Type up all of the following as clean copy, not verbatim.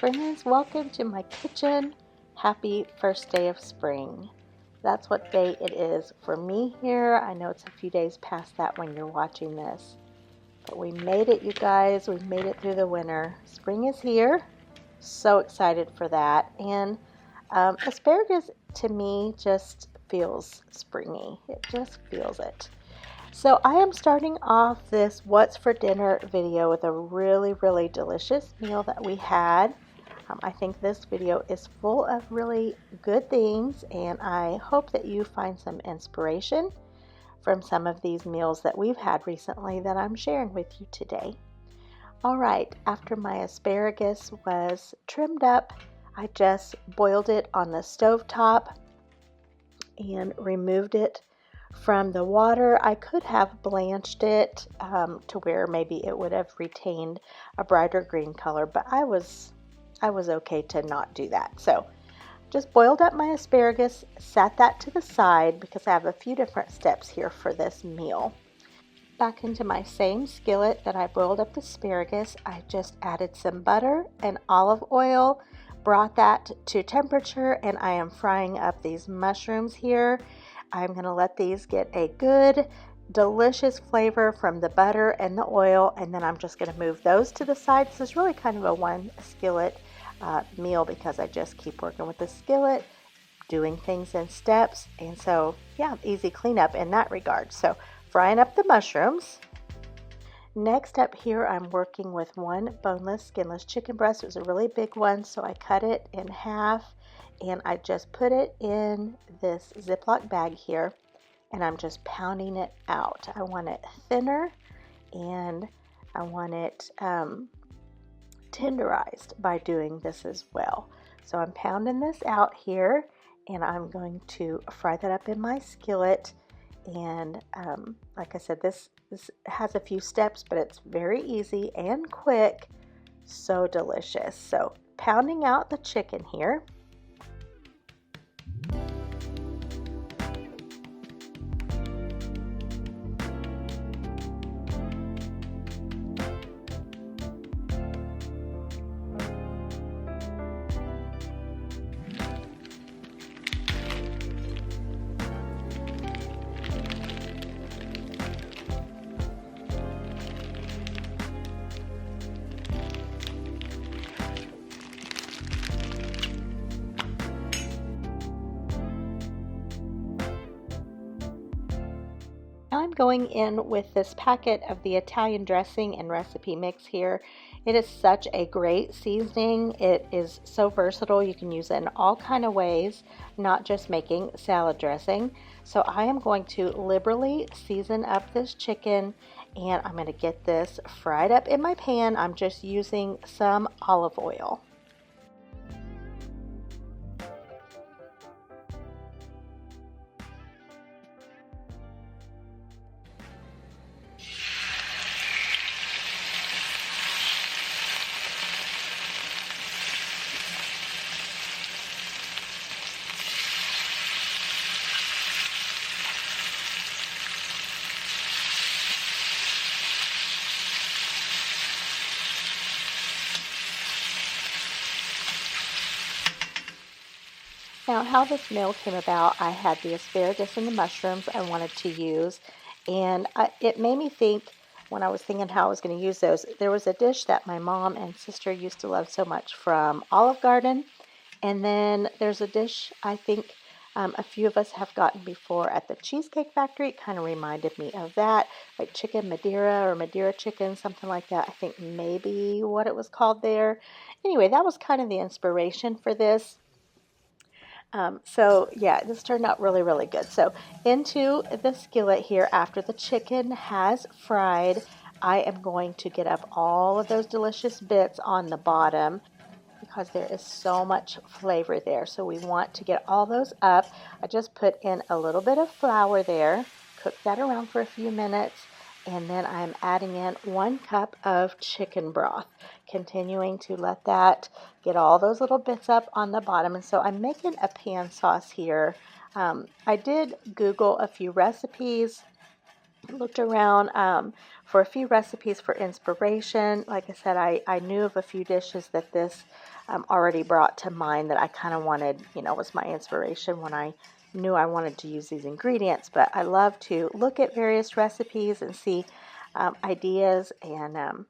friends, welcome to my kitchen. Happy first day of spring. That's what day it is for me here. I know it's a few days past that when you're watching this, but we made it, you guys. We made it through the winter. Spring is here. So excited for that. And asparagus to me just feels springy. It just feels it. So I am starting off this what's for dinner video with a really delicious meal that we had. I think this video is full of really good things, and I hope that you find some inspiration from some of these meals that we've had recently that I'm sharing with you today. All right, after my asparagus was trimmed up, I just boiled it on the stovetop and removed it from the water. I could have blanched it to where maybe it would have retained a brighter green color, but I was okay to not do that. So just boiled up my asparagus, set that to the side because I have a few different steps here for this meal. Back into my same skillet that I boiled up the asparagus, I just added some butter and olive oil, brought that to temperature, and I am frying up these mushrooms here. I'm going to let these get a good, delicious flavor from the butter and the oil, and then I'm just going to move those to the side. So it's really kind of a one skillet meal because I just keep working with the skillet, doing things in steps, and so yeah, easy cleanup in that regard. So frying up the mushrooms. Next up here, I'm working with one boneless, skinless chicken breast. It was a really big one, so I cut it in half and I just put it in this Ziploc bag here, and I'm just pounding it out. I want it thinner and I want it tenderized by doing this as well. So I'm pounding this out here, and I'm going to fry that up in my skillet. And like I said, this has a few steps, but it's very easy and quick. So delicious. So pounding out the chicken here. I'm going in with this packet of the Italian dressing and recipe mix here. It is such a great seasoning. It is so versatile. You can use it in all kind of ways, not just making salad dressing. So I am going to liberally season up this chicken, and I'm going to get this fried up in my pan. I'm just using some olive oil. Now, how this meal came about, I had the asparagus and the mushrooms I wanted to use, and it made me think, when I was thinking how I was going to use those, there was a dish that my mom and sister used to love so much from Olive Garden, and then there's a dish I think a few of us have gotten before at the Cheesecake Factory. It kind of reminded me of that, like chicken Madeira or Madeira chicken, something like that. I think maybe what it was called there. Anyway, that was kind of the inspiration for this. So yeah, this turned out really good. So into the skillet here, after the chicken has fried, I am going to get up all of those delicious bits on the bottom because there is so much flavor there. So we want to get all those up. I just put in a little bit of flour there, cook that around for a few minutes, and then I'm adding in 1 cup of chicken broth, continuing to let that get all those little bits up on the bottom. And so I'm making a pan sauce here. I did Google a few recipes Looked around for a few recipes for inspiration. Like I said, I knew of a few dishes that this already brought to mind that I kind of wanted, was my inspiration when I knew I wanted to use these ingredients. But I love to look at various recipes and see ideas and,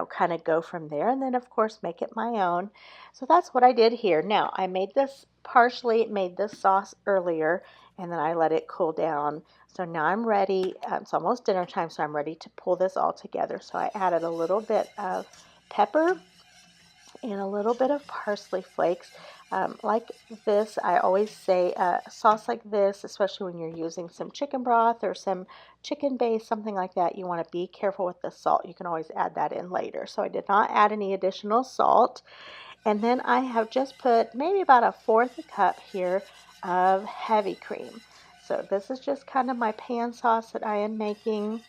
kind of go from there. And then, of course, make it my own. So that's what I did here. Now, I made this made this sauce earlier, and then I let it cool down. So now I'm ready. It's almost dinner time, so I'm ready to pull this all together. So I added a little bit of pepper and a little bit of parsley flakes. Like this, I always say a sauce like this, especially when you're using some chicken broth or some chicken base, something like that, you want to be careful with the salt. You can always add that in later. So I did not add any additional salt. And then I have just put maybe about a fourth cup here of heavy cream. So this is just kind of my pan sauce that I am making.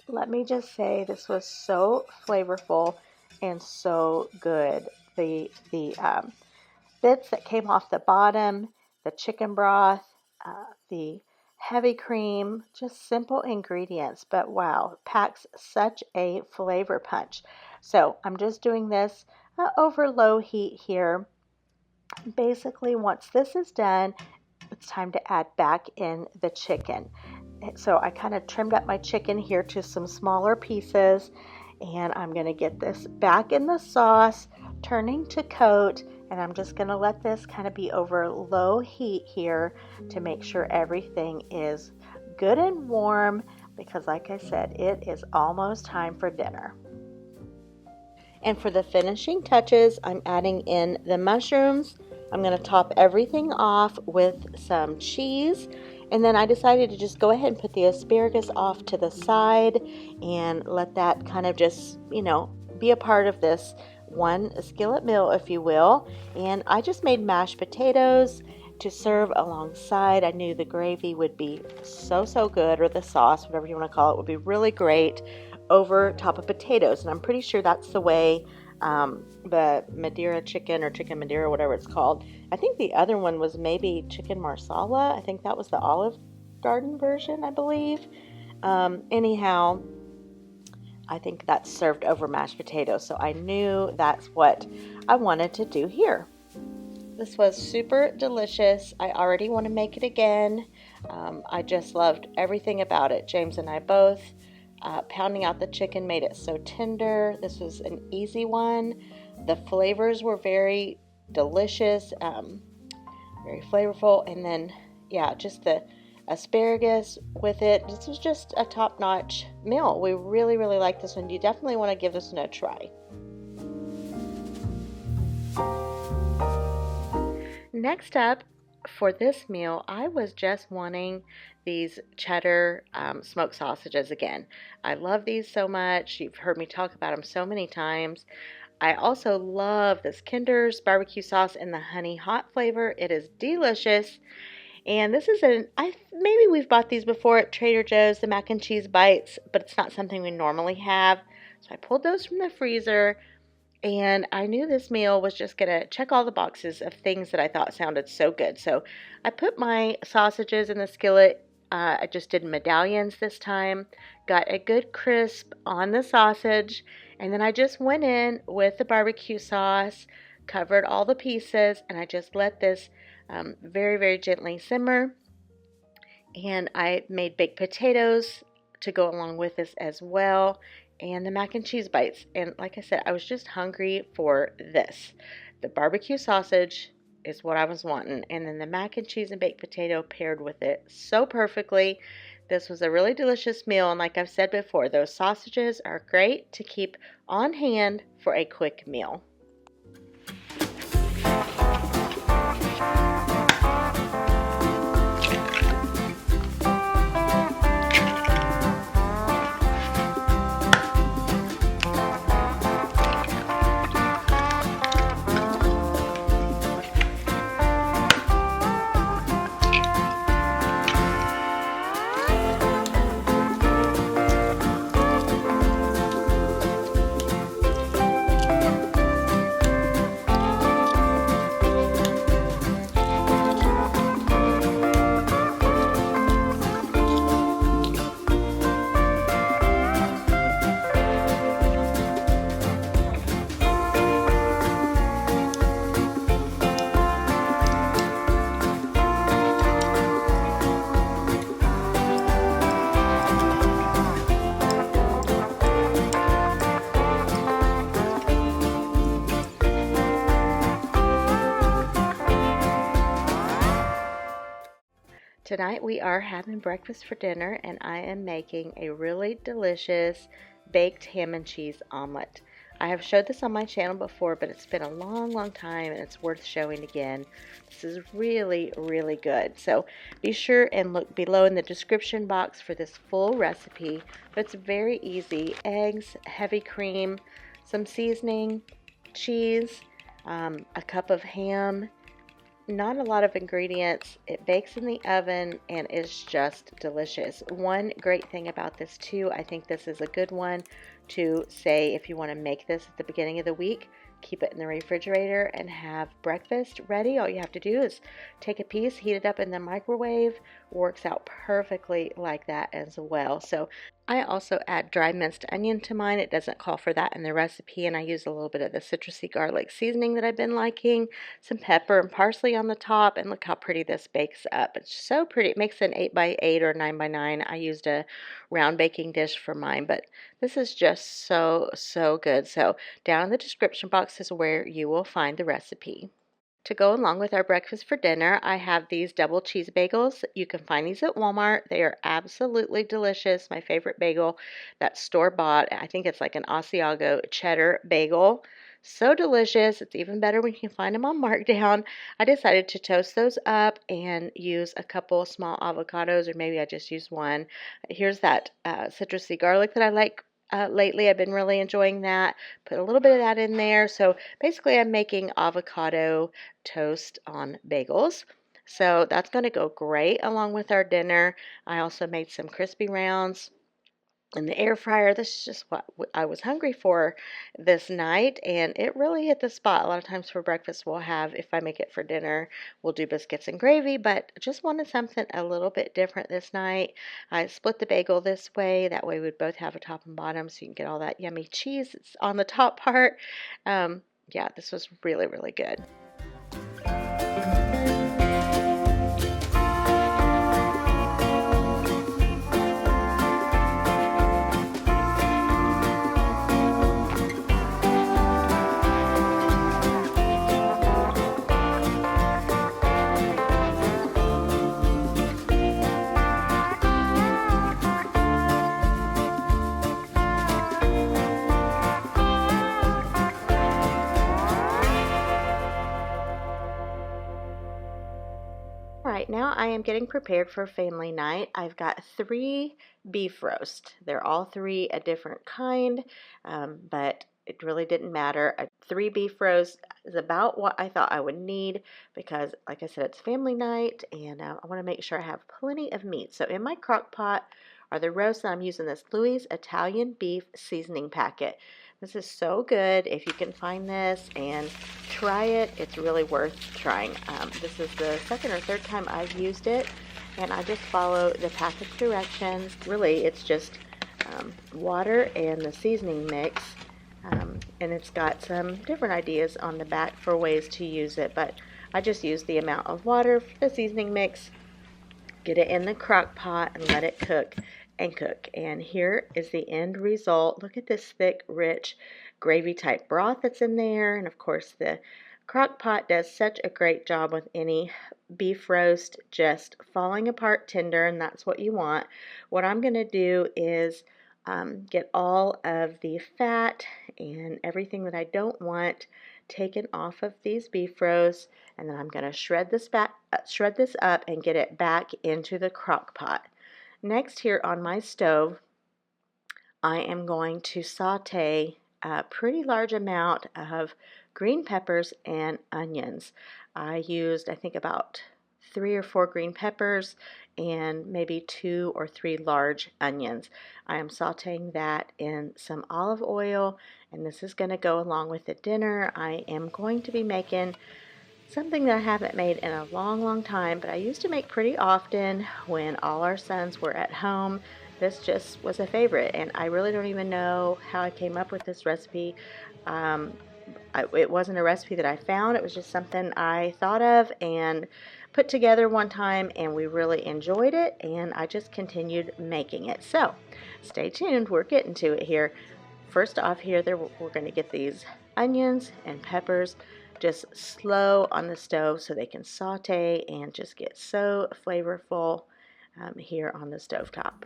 Let me just say this was so flavorful and so good. The bits that came off the bottom, the chicken broth, the heavy cream, just simple ingredients, but wow, packs such a flavor punch. So I'm just doing this over low heat here. Basically, once this is done, it's time to add back in the chicken. So I kind of trimmed up my chicken here to some smaller pieces, and I'm going to get this back in the sauce, turning to coat, and I'm just going to let this kind of be over low heat here to make sure everything is good and warm, because like I said, it is almost time for dinner. And for the finishing touches, I'm adding in the mushrooms. I'm going to top everything off with some cheese. And then I decided to just go ahead and put the asparagus off to the side and let that kind of just, be a part of this one skillet meal, if you will. And I just made mashed potatoes to serve alongside. I knew the gravy would be so good, or the sauce, whatever you want to call it, would be really great over top of potatoes. And I'm pretty sure that's the way the Madeira chicken or chicken Madeira, whatever it's called. I think the other one was maybe chicken marsala. I think that was the Olive Garden version, I believe. Anyhow, I think that's served over mashed potatoes. So I knew that's what I wanted to do here. This was super delicious. I already want to make it again. I just loved everything about it. James and I both. Pounding out the chicken made it so tender. This was an easy one. The flavors were very delicious, very flavorful. And then, just the asparagus with it. This was just a top-notch meal. We really like this one. You definitely want to give this one a try. Next up, for this meal, I was just wanting these cheddar smoked sausages again. I love these so much. You've heard me talk about them so many times. I also love this Kinder's barbecue sauce and the honey hot flavor. It is delicious. And this is maybe we've bought these before at Trader Joe's, the mac and cheese bites, but it's not something we normally have. So I pulled those from the freezer. And I knew this meal was just going to check all the boxes of things that I thought sounded so good. So I put my sausages in the skillet. I just did medallions this time. Got a good crisp on the sausage. And then I just went in with the barbecue sauce, covered all the pieces, and I just let this very gently simmer. And I made baked potatoes to go along with this as well. And the mac and cheese bites. And like I said, I was just hungry for this. The barbecue sausage is what I was wanting. And then the mac and cheese and baked potato paired with it so perfectly. This was a really delicious meal. And like I've said before, those sausages are great to keep on hand for a quick meal. Tonight we are having breakfast for dinner, and I am making a really delicious baked ham and cheese omelet. I have showed this on my channel before, but it's been a long time and it's worth showing again. This is really good. So be sure and look below in the description box for this full recipe. But it's very easy. Eggs, heavy cream, some seasoning, cheese, a cup of ham. Not a lot of ingredients. It bakes in the oven and is just delicious. One great thing about this too, I think this is a good one to say if you want to make this at the beginning of the week, keep it in the refrigerator and have breakfast ready. All you have to do is take a piece, heat it up in the microwave. Works out perfectly like that as well. So I also add dry minced onion to mine. It doesn't call for that in the recipe, and I use a little bit of the citrusy garlic seasoning that I've been liking, some pepper and parsley on the top, and look how pretty this bakes up. It's so pretty. It makes an 8x8 or 9x9. I used a round baking dish for mine, but this is just so good. So down in the description box is where you will find the recipe. To go along with our breakfast for dinner, I have these double cheese bagels. You can find these at Walmart. They are absolutely delicious. My favorite bagel, that's store-bought. I think it's like an Asiago cheddar bagel. So delicious. It's even better when you can find them on markdown. I decided to toast those up and use a couple small avocados, or maybe I just use one. Here's that citrusy garlic that I like. Lately, I've been really enjoying that. Put a little bit of that in there. So basically, I'm making avocado toast on bagels. So that's going to go great along with our dinner. I also made some crispy rounds in the air fryer. This is just what I was hungry for this night, and it really hit the spot. A lot of times for breakfast we'll have, if I make it for dinner, we'll do biscuits and gravy, but just wanted something a little bit different this night. I split the bagel this way, that way we'd both have a top and bottom so you can get all that yummy cheese on the top part. Yeah, this was really good. Right now I am getting prepared for family night. I've got 3 beef roasts. They're all 3 a different kind, but it really didn't matter. 3 beef roasts is about what I thought I would need because, like I said, it's family night and I want to make sure I have plenty of meat. So in my crock pot are the roasts, and I'm using this Louis Italian beef seasoning packet. This is so good. If you can find this and try it, it's really worth trying. This is the second or third time I've used it, and I just follow the package directions. Really, it's just water and the seasoning mix, and it's got some different ideas on the back for ways to use it, but I just use the amount of water for the seasoning mix, get it in the crock pot, and let it cook. And here is the end result. Look at this thick, rich, gravy type broth that's in there. And of course the crock pot does such a great job with any beef roast, just falling apart tender, and that's what you want. What I'm going to do is get all of the fat and everything that I don't want taken off of these beef roasts, and then I'm going to shred this up and get it back into the crock pot. Next, here on my stove, I am going to saute a pretty large amount of green peppers and onions. I used, I think, about 3 or 4 green peppers and maybe 2 or 3 large onions. I am sauteing that in some olive oil, and this is going to go along with the dinner. I am going to be making something that I haven't made in a long time, but I used to make pretty often when all our sons were at home. This just was a favorite, and I really don't even know how I came up with this recipe. It wasn't a recipe that I found. It was just something I thought of and put together one time, and we really enjoyed it, and I just continued making it. So stay tuned. We're getting to it here. First off here, we're going to get these onions and peppers just slow on the stove so they can saute and just get so flavorful here on the stovetop.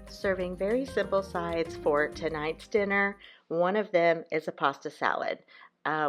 Serving very simple sides for tonight's dinner. One of them is a pasta salad.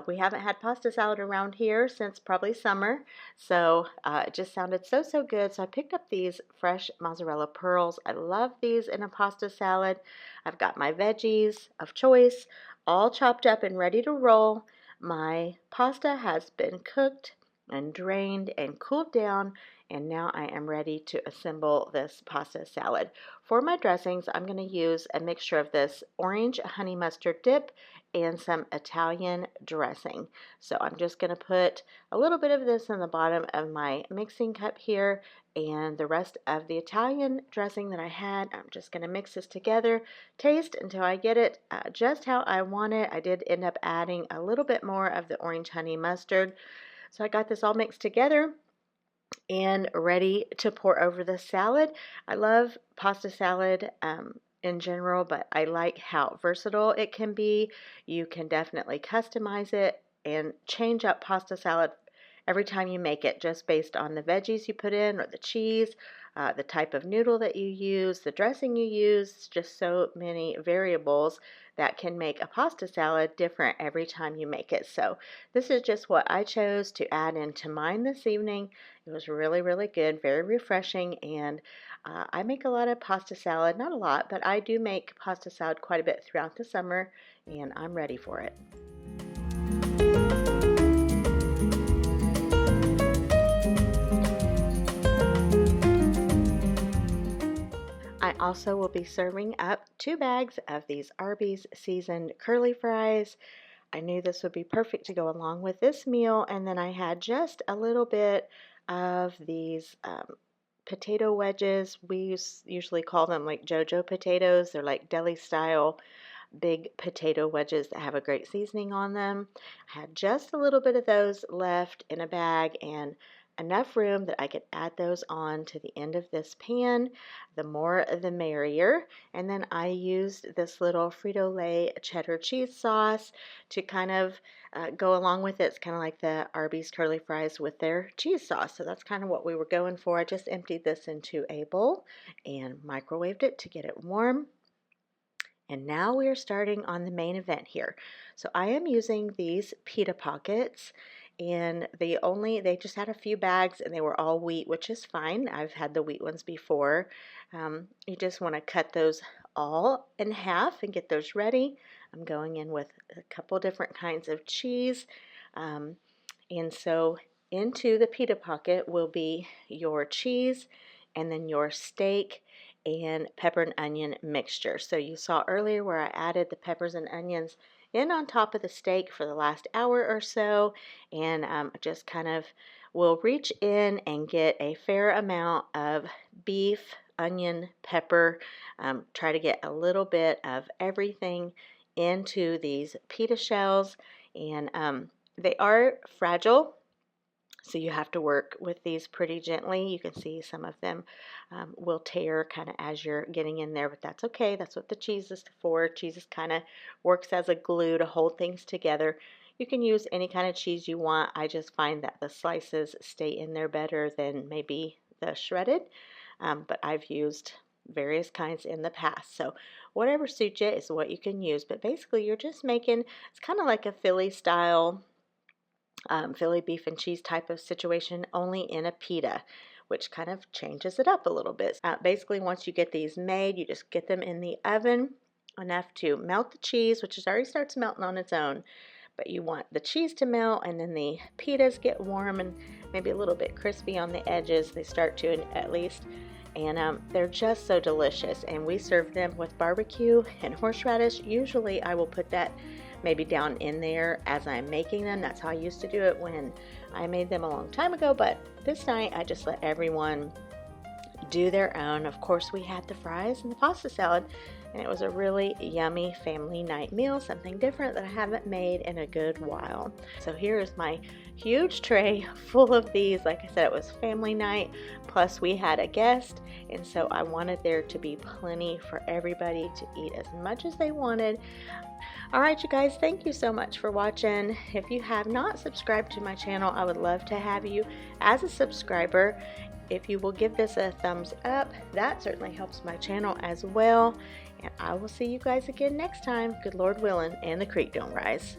We haven't had pasta salad around here since probably summer, so it just sounded so good. So I picked up these fresh mozzarella pearls. I love these in a pasta salad. I've got my veggies of choice all chopped up and ready to roll. My pasta has been cooked and drained and cooled down, and now I am ready to assemble this pasta salad. For my dressings, I'm going to use a mixture of this orange honey mustard dip and some Italian dressing. So I'm just going to put a little bit of this in the bottom of my mixing cup here, and the rest of the Italian dressing that I had, I'm just going to mix this together, taste until I get it just how I want it. I did end up adding a little bit more of the orange honey mustard. So I got this all mixed together and ready to pour over the salad. I love pasta salad in general, but I like how versatile it can be. You can definitely customize it and change up pasta salad every time you make it, just based on the veggies you put in or the cheese, the type of noodle that you use, the dressing you use, just so many variables that can make a pasta salad different every time you make it. So this is just what I chose to add into mine this evening. It was really good, very refreshing, and I make a lot of pasta salad, not a lot, but I do make pasta salad quite a bit throughout the summer, and I'm ready for it. I also will be serving up 2 bags of these Arby's seasoned curly fries. I knew this would be perfect to go along with this meal, and then I had just a little bit of these potato wedges. We usually call them like JoJo potatoes. They're like deli style big potato wedges that have a great seasoning on them. I had just a little bit of those left in a bag and enough room that I could add those on to the end of this pan. The more the merrier. And then I used this little Frito-Lay cheddar cheese sauce to kind of go along with it. It's kind of like the Arby's curly fries with their cheese sauce. So that's kind of what we were going for. I just emptied this into a bowl and microwaved it to get it warm. And now we are starting on the main event here. So I am using these pita pockets, and they just had a few bags and they were all wheat, which is fine. I've had the wheat ones before. You just want to cut those all in half and get those ready. I'm going in with a couple different kinds of cheese. And so into the pita pocket will be your cheese and then your steak and pepper and onion mixture. So you saw earlier where I added the peppers and onions in on top of the steak for the last hour or so, and just kind of will reach in and get a fair amount of beef, onion, pepper, try to get a little bit of everything into these pita shells, and they are fragile, so you have to work with these pretty gently. You can see some of them will tear kind of as you're getting in there, but that's okay. That's what the cheese is for. Cheese kind of works as a glue to hold things together. You can use any kind of cheese you want. I just find that the slices stay in there better than maybe the shredded, but I've used various kinds in the past. So whatever suits you is what you can use, but basically you're just making, it's kind of like a Philly style Philly beef and cheese type of situation, only in a pita, which kind of changes it up a little bit. Basically, once you get these made, you just get them in the oven enough to melt the cheese, which already starts melting on its own. but you want the cheese to melt, and then the pitas get warm and maybe a little bit crispy on the edges. They start to, at least. And they're just so delicious, and we serve them with barbecue and horseradish. Usually I will put that maybe down in there as I'm making them. That's how I used to do it when I made them a long time ago, but this night I just let everyone do their own. Of course, we had the fries and the pasta salad, and it was a really yummy family night meal, something different that I haven't made in a good while. So here is my huge tray full of these. Like I said, it was family night, plus we had a guest, and so I wanted there to be plenty for everybody to eat as much as they wanted. Alright, you guys, thank you so much for watching. If you have not subscribed to my channel, I would love to have you as a subscriber. If you will give this a thumbs up, that certainly helps my channel as well. And I will see you guys again next time, good Lord willing, and the creek don't rise.